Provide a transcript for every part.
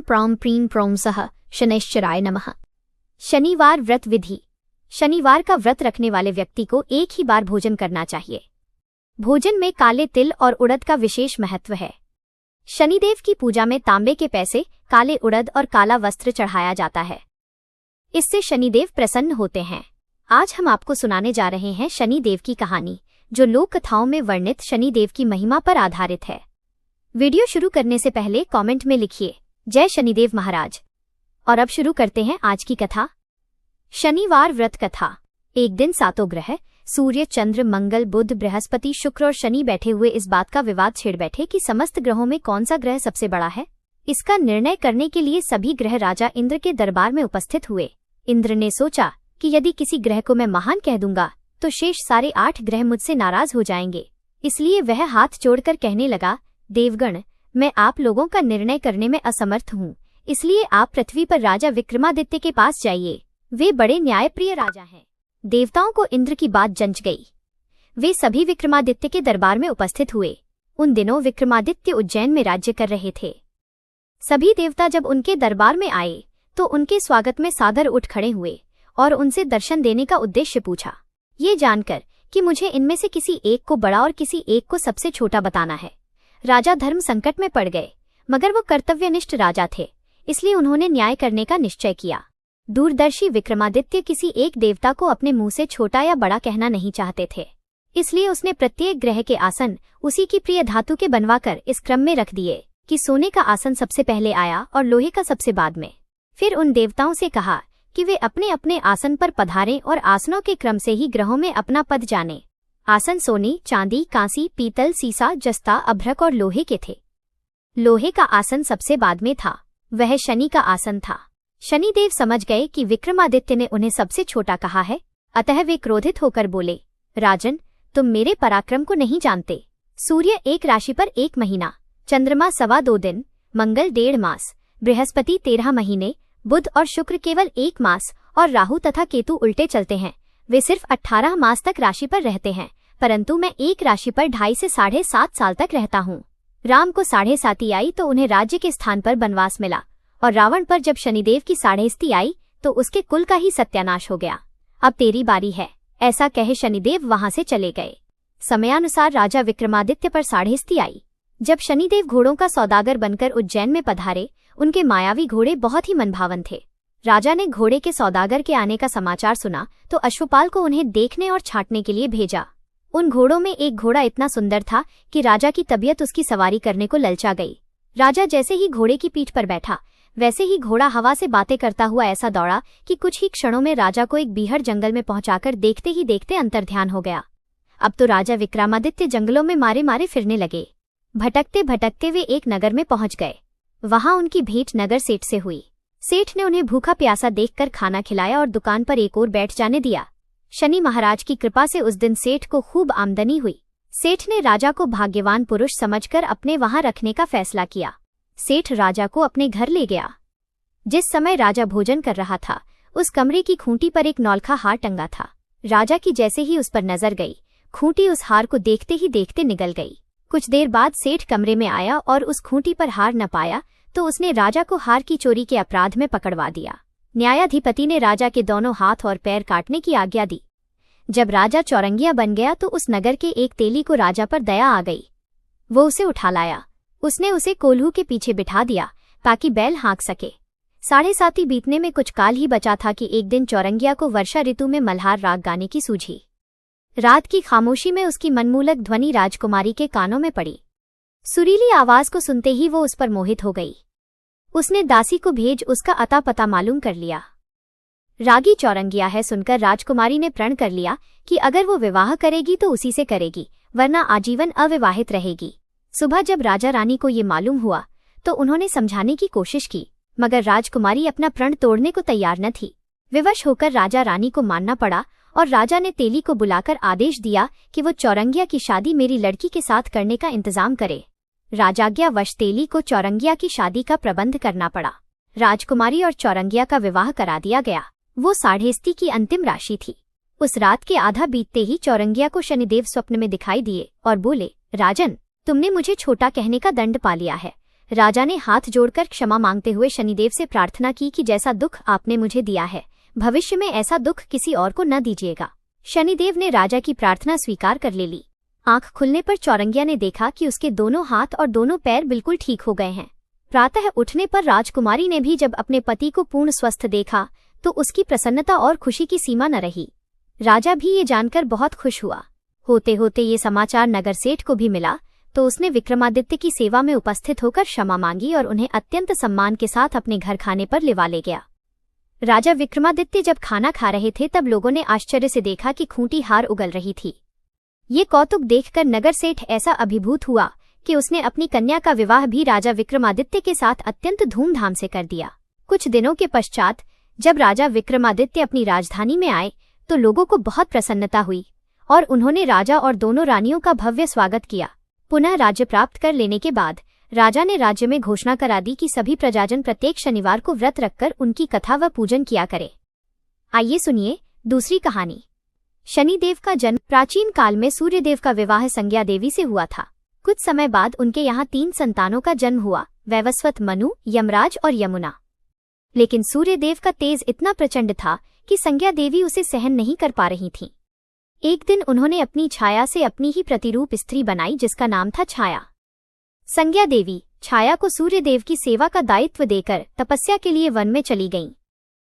प्रौम प्रीं प्रोम सह शनैश्चराय नमः। शनिवार व्रत विधि। शनिवार का व्रत रखने वाले व्यक्ति को एक ही बार भोजन करना चाहिए। भोजन में काले तिल और उड़द का विशेष महत्व है। शनिदेव की पूजा में तांबे के पैसे, काले उड़द और काला वस्त्र चढ़ाया जाता है। इससे शनिदेव प्रसन्न होते हैं। आज हम आपको सुनाने जा रहे हैं शनिदेव की कहानी, जो लोक कथाओं में वर्णित शनिदेव की महिमा पर आधारित है। वीडियो शुरू करने से पहले कमेंट में लिखिए जय शनिदेव महाराज। और अब शुरू करते हैं आज की कथा। शनिवार व्रत कथा। एक दिन सातों ग्रह सूर्य, चंद्र, मंगल, बुध, बृहस्पति, शुक्र और शनि बैठे हुए इस बात का विवाद छेड़ बैठे कि समस्त ग्रहों में कौन सा ग्रह सबसे बड़ा है। इसका निर्णय करने के लिए सभी ग्रह राजा इंद्र के दरबार में उपस्थित हुए। इंद्र ने सोचा कि यदि किसी ग्रह को मैं महान कह दूंगा तो शेष सारे 8 ग्रह मुझसे नाराज हो जाएंगे। इसलिए वह हाथ जोड़कर कहने लगा, देवगण, मैं आप लोगों का निर्णय करने में असमर्थ हूँ, इसलिए आप पृथ्वी पर राजा विक्रमादित्य के पास जाइए। वे बड़े न्यायप्रिय राजा हैं। देवताओं को इंद्र की बात जंच गई। वे सभी विक्रमादित्य के दरबार में उपस्थित हुए। उन दिनों विक्रमादित्य उज्जैन में राज्य कर रहे थे। सभी देवता जब उनके दरबार में आए तो उनके स्वागत में सादर उठ खड़े हुए और उनसे दर्शन देने का उद्देश्य पूछा। ये जानकर कि मुझे इनमें से किसी एक को बड़ा और किसी एक को सबसे छोटा बताना है। राजा धर्म संकट में पड़ गए, मगर वो कर्तव्यनिष्ठ राजा थे, इसलिए उन्होंने न्याय करने का निश्चय किया। दूरदर्शी विक्रमादित्य किसी एक देवता को अपने मुंह से छोटा या बड़ा कहना नहीं चाहते थे, इसलिए उसने प्रत्येक ग्रह के आसन उसी की प्रिय धातु के बनवाकर इस क्रम में रख दिए कि सोने का आसन सबसे पहले आया और लोहे का सबसे बाद में। फिर उन देवताओं से कहा कि वे अपने अपने आसन पर पधारें और आसनों के क्रम से ही ग्रहों में अपना पद जाने। आसन सोने, चांदी, कांसी, पीतल, सीसा, जस्ता, अभ्रक और लोहे के थे। लोहे का आसन सबसे बाद में था, वह शनि का आसन था। शनिदेव समझ गए कि विक्रमादित्य ने उन्हें सबसे छोटा कहा है, अतः वे क्रोधित होकर बोले, राजन, तुम मेरे पराक्रम को नहीं जानते। सूर्य एक राशि पर 1 महीना, चंद्रमा 2.25 दिन, मंगल 1.5 मास, बृहस्पति 13 महीने, बुध और शुक्र केवल 1 मास और राहु तथा केतु उल्टे चलते हैं। वे सिर्फ 18 मास तक राशि पर रहते हैं, परंतु मैं एक राशि पर 2.5 से 7.5 साल तक रहता हूँ। राम को 7.5 आई तो उन्हें राज्य के स्थान पर बनवास मिला, और रावण पर जब शनिदेव की 7.5 आई तो उसके कुल का ही सत्यानाश हो गया। अब तेरी बारी है, ऐसा कहे शनिदेव वहां से चले गए। समयानुसार राजा विक्रमादित्य पर 7.5 आई। जब शनिदेव घोड़ों का सौदागर बनकर उज्जैन में पधारे, उनके मायावी घोड़े बहुत ही मनभावन थे। राजा ने घोड़े के सौदागर के आने का समाचार सुना तो अश्वपाल को उन्हें देखने और छांटने के लिए भेजा। उन घोड़ों में एक घोड़ा इतना सुंदर था कि राजा की तबीयत उसकी सवारी करने को ललचा गई। राजा जैसे ही घोड़े की पीठ पर बैठा, वैसे ही घोड़ा हवा से बातें करता हुआ ऐसा दौड़ा कि कुछ ही क्षणों में राजा को एक बीहड़ जंगल में पहुंचाकर देखते ही देखते अंतर्ध्यान हो गया। अब तो राजा विक्रमादित्य जंगलों में मारे मारे फिरने लगे। भटकते भटकते वे एक नगर में पहुंच गए। वहां उनकी भेंट नगर सेठ से हुई। सेठ ने उन्हें भूखा प्यासा देखकर खाना खिलाया और दुकान पर एक ओर बैठ जाने दिया। शनि महाराज की कृपा से उस दिन सेठ को खूब आमदनी हुई। सेठ ने राजा को भाग्यवान पुरुष समझकर अपने वहां रखने का फैसला किया। सेठ राजा को अपने घर ले गया। जिस समय राजा भोजन कर रहा था, उस कमरे की खूंटी पर एक नौलखा हार टंगा था। राजा की जैसे ही उस पर नजर गई, खूंटी उस हार को देखते ही देखते निगल गई। कुछ देर बाद सेठ कमरे में आया और उस खूंटी पर हार न पाया तो उसने राजा को हार की चोरी के अपराध में पकड़वा दिया। न्यायाधिपति ने राजा के दोनों हाथ और पैर काटने की आज्ञा दी। जब राजा चौरंगिया बन गया तो उस नगर के एक तेली को राजा पर दया आ गई। वो उसे उठा लाया। उसने उसे कोल्हू के पीछे बिठा दिया ताकि बैल हाँक सके। 7.5 बीतने में कुछ काल ही बचा था कि एक दिन चौरंगिया को वर्षा ऋतु में मल्हार राग गाने की सूझी। रात की खामोशी में उसकी मनमूलक ध्वनि राजकुमारी के कानों में पड़ी। सुरीली आवाज को सुनते ही वो उस पर मोहित हो गई। उसने दासी को भेज उसका अता पता मालूम कर लिया। रागी चौरंगिया है सुनकर राजकुमारी ने प्रण कर लिया कि अगर वो विवाह करेगी तो उसी से करेगी, वरना आजीवन अविवाहित रहेगी। सुबह जब राजा रानी को ये मालूम हुआ तो उन्होंने समझाने की कोशिश की, मगर राजकुमारी अपना प्रण तोड़ने को तैयार न थी। विवश होकर राजा रानी को मानना पड़ा और राजा ने तेली को बुलाकर आदेश दिया कि वो चौरंगिया की शादी मेरी लड़की के साथ करने का इंतजाम करे। राजाज्ञावश तेली को चौरंगिया की शादी का प्रबंध करना पड़ा। राजकुमारी और चौरंगिया का विवाह करा दिया गया। वो 7.5 की अंतिम राशि थी। उस रात के आधा बीतते ही चौरंगिया को शनिदेव स्वप्न में दिखाई दिए और बोले, राजन, तुमने मुझे छोटा कहने का दंड पा लिया है। राजा ने हाथ जोड़कर क्षमा मांगते हुए शनिदेव से प्रार्थना की कि जैसा दुख आपने मुझे दिया है, भविष्य में ऐसा दुख किसी और को न दीजिएगा। शनिदेव ने राजा की प्रार्थना स्वीकार कर ले ली। आंख खुलने पर चौरंगिया ने देखा कि उसके दोनों हाथ और दोनों पैर बिल्कुल ठीक हो गए हैं। प्रातः उठने पर राजकुमारी ने भी जब अपने पति को पूर्ण स्वस्थ देखा तो उसकी प्रसन्नता और खुशी की सीमा न रही। राजा भी ये जानकर बहुत खुश हुआ। होते होते ये समाचार नगर सेठ को भी मिला तो उसने विक्रमादित्य की सेवा में उपस्थित होकर क्षमा मांगी और उन्हें अत्यंत सम्मान के साथ अपने घर खाने पर लिवा ले गया। राजा विक्रमादित्य जब खाना खा रहे थे तब लोगों ने आश्चर्य से देखा कि खूंटी हार उगल रही थी। ये कौतुक देखकर नगर सेठ ऐसा अभिभूत हुआ कि उसने अपनी कन्या का विवाह भी राजा विक्रमादित्य के साथ अत्यंत धूमधाम से कर दिया। कुछ दिनों के पश्चात जब राजा विक्रमादित्य अपनी राजधानी में आए तो लोगों को बहुत प्रसन्नता हुई और उन्होंने राजा और दोनों रानियों का भव्य स्वागत किया। पुनः राज्य प्राप्त कर लेने के बाद राजा ने राज्य में घोषणा करा दी कि सभी प्रजाजन प्रत्येक शनिवार को व्रत रखकर उनकी कथा व पूजन किया करे। आइए सुनिए दूसरी कहानी। शनिदेव का जन्म। प्राचीन काल में सूर्यदेव का विवाह संज्ञा देवी से हुआ था। कुछ समय बाद उनके यहाँ 3 संतानों का जन्म हुआ, वैवस्वत, मनु, यमराज और यमुना। लेकिन सूर्यदेव का तेज इतना प्रचंड था कि संज्ञा देवी उसे सहन नहीं कर पा रही थीं। एक दिन उन्होंने अपनी छाया से अपनी ही प्रतिरूप स्त्री बनाई जिसका नाम था छाया। संज्ञा देवी छाया को सूर्यदेव की सेवा का दायित्व देकर तपस्या के लिए वन में चली गईं।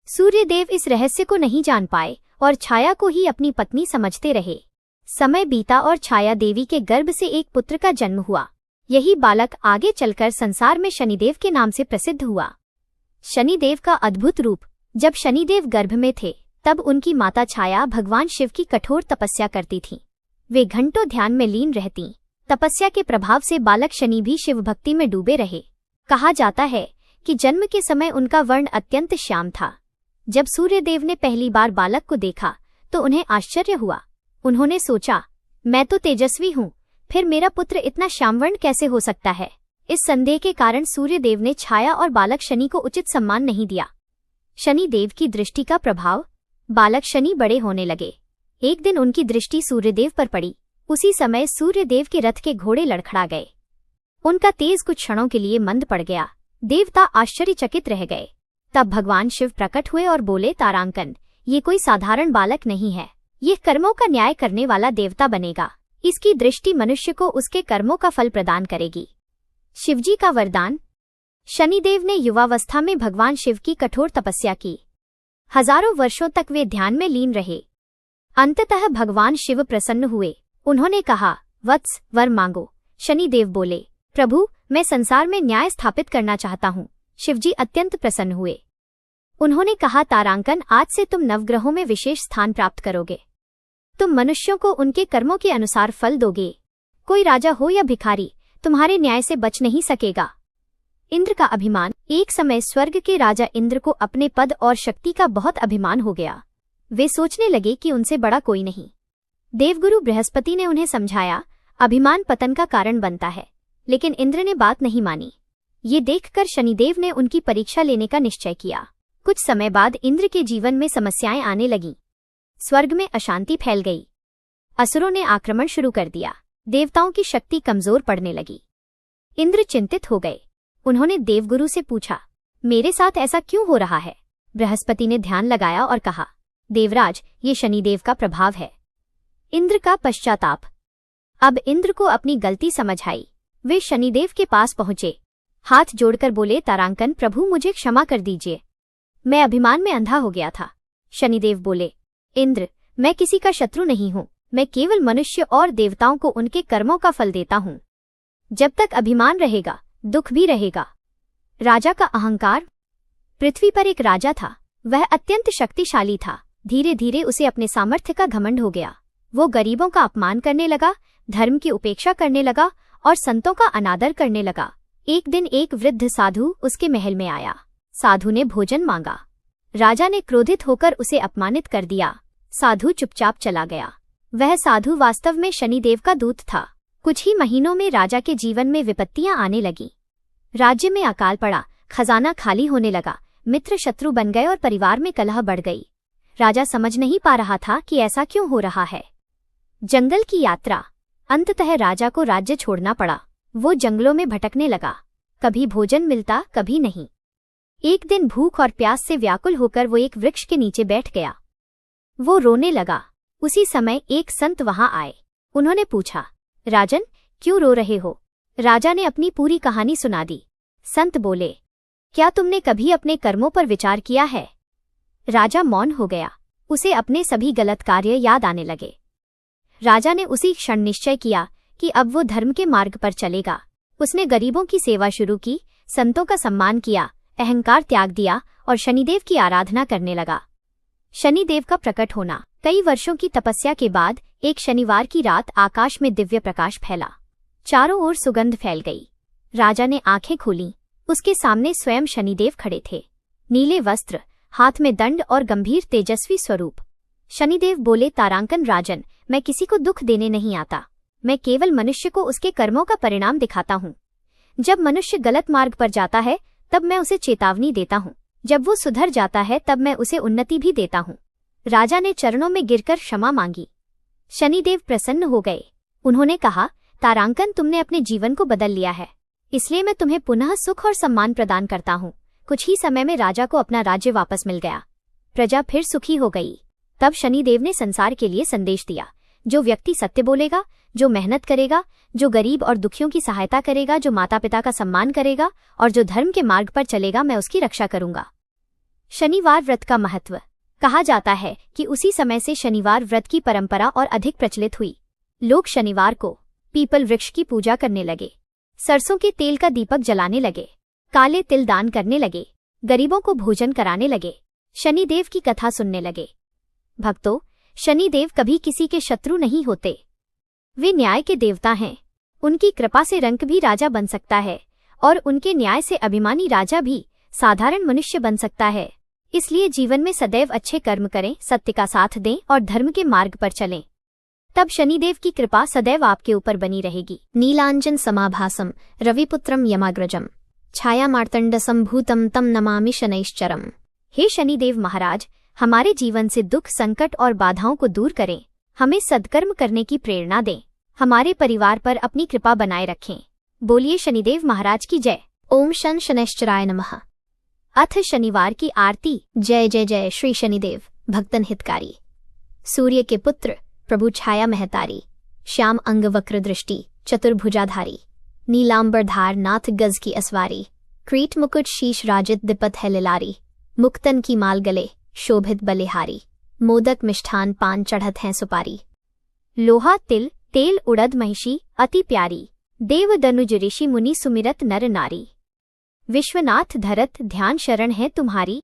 सूर्यदेव इस रहस्य को नहीं जान पाए और छाया को ही अपनी पत्नी समझते रहे। समय बीता और छाया देवी के गर्भ से एक पुत्र का जन्म हुआ। यही बालक आगे चलकर संसार में शनिदेव के नाम से प्रसिद्ध हुआ। शनिदेव का अद्भुत रूप। जब शनिदेव गर्भ में थे तब उनकी माता छाया भगवान शिव की कठोर तपस्या करती थीं। वे घंटों ध्यान में लीन रहतीं। तपस्या के प्रभाव से बालक शनि भी शिव भक्ति में डूबे रहे। कहा जाता है कि जन्म के समय उनका वर्ण अत्यंत श्याम था। जब सूर्यदेव ने पहली बार बालक को देखा तो उन्हें आश्चर्य हुआ। उन्होंने सोचा, मैं तो तेजस्वी हूँ, फिर मेरा पुत्र इतना श्यामवर्ण कैसे हो सकता है। इस संदेह के कारण सूर्यदेव ने छाया और बालक शनि को उचित सम्मान नहीं दिया। शनिदेव की दृष्टि का प्रभाव। बालक शनि बड़े होने लगे। एक दिन उनकी दृष्टि सूर्यदेव पर पड़ी। उसी समय सूर्यदेव के रथ के घोड़े लड़खड़ा गए। उनका तेज कुछ क्षणों के लिए मंद पड़ गया। देवता आश्चर्यचकित रह गए। तब भगवान शिव प्रकट हुए और बोले, तारांकन, ये कोई साधारण बालक नहीं है, ये कर्मों का न्याय करने वाला देवता बनेगा। इसकी दृष्टि मनुष्य को उसके कर्मों का फल प्रदान करेगी। शिवजी का वरदान। शनिदेव ने युवावस्था में भगवान शिव की कठोर तपस्या की। हजारों वर्षों तक वे ध्यान में लीन रहे। अंततः भगवान शिव प्रसन्न हुए। उन्होंने कहा, वत्स, वर मांगो। शनिदेव बोले, प्रभु, मैं संसार में न्याय स्थापित करना चाहता हूँ। शिवजी अत्यंत प्रसन्न हुए। उन्होंने कहा, तारांकन, आज से तुम नवग्रहों में विशेष स्थान प्राप्त करोगे। तुम मनुष्यों को उनके कर्मों के अनुसार फल दोगे। कोई राजा हो या भिखारी तुम्हारे न्याय से बच नहीं सकेगा। इंद्र का अभिमान। एक समय स्वर्ग के राजा इंद्र को अपने पद और शक्ति का बहुत अभिमान हो गया। वे सोचने लगे कि उनसे बड़ा कोई नहीं। देवगुरु बृहस्पति ने उन्हें समझाया, अभिमान पतन का कारण बनता है, लेकिन इंद्र ने बात नहीं मानी। ये देखकर शनिदेव ने उनकी परीक्षा लेने का निश्चय किया। कुछ समय बाद इंद्र के जीवन में समस्याएं आने लगीं। स्वर्ग में अशांति फैल गई। असुरों ने आक्रमण शुरू कर दिया। देवताओं की शक्ति कमजोर पड़ने लगी। इंद्र चिंतित हो गए। उन्होंने देवगुरु से पूछा, मेरे साथ ऐसा क्यों हो रहा है। बृहस्पति ने ध्यान लगाया और कहा, देवराज, ये शनिदेव का प्रभाव है। इंद्र का पश्चाताप। अब इंद्र को अपनी गलती समझ आई। वे शनिदेव के पास पहुंचे, हाथ जोड़कर बोले, तारांकन, प्रभु, मुझे क्षमा कर दीजिए, मैं अभिमान में अंधा हो गया था। शनिदेव बोले, इंद्र, मैं किसी का शत्रु नहीं हूँ, मैं केवल मनुष्य और देवताओं को उनके कर्मों का फल देता हूँ। जब तक अभिमान रहेगा दुख भी रहेगा। राजा का अहंकार। पृथ्वी पर एक राजा था। वह अत्यंत शक्तिशाली था। धीरे धीरे उसे अपने सामर्थ्य का घमंड हो गया। वो गरीबों का अपमान करने लगा, धर्म की उपेक्षा करने लगा और संतों का अनादर करने लगा। एक दिन एक वृद्ध साधु उसके महल में आया। साधु ने भोजन मांगा। राजा ने क्रोधित होकर उसे अपमानित कर दिया। साधु चुपचाप चला गया। वह साधु वास्तव में शनिदेव का दूत था। कुछ ही महीनों में राजा के जीवन में विपत्तियां आने लगीं। राज्य में अकाल पड़ा, खजाना खाली होने लगा, मित्र शत्रु बन गए और परिवार में कलह बढ़ गई। राजा समझ नहीं पा रहा था कि ऐसा क्यों हो रहा है। जंगल की यात्रा। अंततः राजा को राज्य छोड़ना पड़ा। वो जंगलों में भटकने लगा। कभी भोजन मिलता कभी नहीं। एक दिन भूख और प्यास से व्याकुल होकर वो एक वृक्ष के नीचे बैठ गया। वो रोने लगा। उसी समय एक संत वहां आए। उन्होंने पूछा, राजन, क्यों रो रहे हो? राजा ने अपनी पूरी कहानी सुना दी। संत बोले, क्या तुमने कभी अपने कर्मों पर विचार किया है? राजा मौन हो गया। उसे अपने सभी गलत कार्य याद आने लगे। राजा ने उसी क्षण निश्चय किया कि अब वो धर्म के मार्ग पर चलेगा। उसने गरीबों की सेवा शुरू की, संतों का सम्मान किया, अहंकार त्याग दिया और शनिदेव की आराधना करने लगा। शनिदेव का प्रकट होना। कई वर्षों की तपस्या के बाद एक शनिवार की रात आकाश में दिव्य प्रकाश फैला। चारों ओर सुगंध फैल गई। राजा ने आंखें खोलीं। उसके सामने स्वयं शनिदेव खड़े थे। नीले वस्त्र, हाथ में दंड और गंभीर तेजस्वी स्वरूप। शनिदेव बोले, तारांकन राजन, मैं किसी को दुख देने नहीं आता। मैं केवल मनुष्य को उसके कर्मों का परिणाम दिखाता हूँ। जब मनुष्य गलत मार्ग पर जाता है तब मैं उसे चेतावनी देता हूँ। जब वो सुधर जाता है तब मैं उसे उन्नति भी देता हूँ। राजा ने चरणों में गिरकर क्षमा मांगी। शनिदेव प्रसन्न हो गए। उन्होंने कहा, तारांकन, तुमने अपने जीवन को बदल लिया है, इसलिए मैं तुम्हें पुनः सुख और सम्मान प्रदान करता हूँ। कुछ ही समय में राजा को अपना राज्य वापस मिल गया। प्रजा फिर सुखी हो गई। तब शनिदेव ने संसार के लिए संदेश दिया, जो व्यक्ति सत्य बोलेगा, जो मेहनत करेगा, जो गरीब और दुखियों की सहायता करेगा, जो माता पिता का सम्मान करेगा और जो धर्म के मार्ग पर चलेगा, मैं उसकी रक्षा करूंगा। शनिवार व्रत का महत्व। कहा जाता है कि उसी समय से शनिवार व्रत की परंपरा और अधिक प्रचलित हुई। लोग शनिवार को पीपल वृक्ष की पूजा करने लगे, सरसों के तेल का दीपक जलाने लगे, काले तिल दान करने लगे, गरीबों को भोजन कराने लगे, शनिदेव की कथा सुनने लगे। भक्तों, शनिदेव कभी किसी के शत्रु नहीं होते। वे न्याय के देवता हैं। उनकी कृपा से रंक भी राजा बन सकता है और उनके न्याय से अभिमानी राजा भी साधारण मनुष्य बन सकता है। इसलिए जीवन में सदैव अच्छे कर्म करें, सत्य का साथ दें और धर्म के मार्ग पर चलें। तब शनिदेव की कृपा सदैव आपके ऊपर बनी रहेगी। नीलांजन समाभासम रविपुत्रम यमाग्रजम छाया मार्तंड संभूतम तम नमामि शनैश्चरम। हे शनिदेव महाराज, हमारे जीवन से दुख, संकट और बाधाओं को दूर करें, हमें सद्कर्म करने की प्रेरणा दें, हमारे परिवार पर अपनी कृपा बनाए रखें। बोलिए शनिदेव महाराज की जय। ओम शन शनैश्चराय नमः। अथ शनिवार की आरती। जय जय जय श्री शनिदेव, भक्तन हितकारी। सूर्य के पुत्र, प्रभु छाया महतारी, श्याम अंग वक्र दृष्टि, चतुर्भुजाधारी, नीलांबरधार नाथ गज की असवारी, क्रीट मुकुट शीश राजित दिपत है लिलारी, मुक्तन की माल गले शोभित बलिहारी, मोदक मिष्ठान पान चढ़त हैं सुपारी। लोहा तिल तेल उड़द महिषी अति प्यारी, देव दनुज ऋषि मुनि सुमिरत नर नारी। विश्वनाथ धरत ध्यान शरण है तुम्हारी।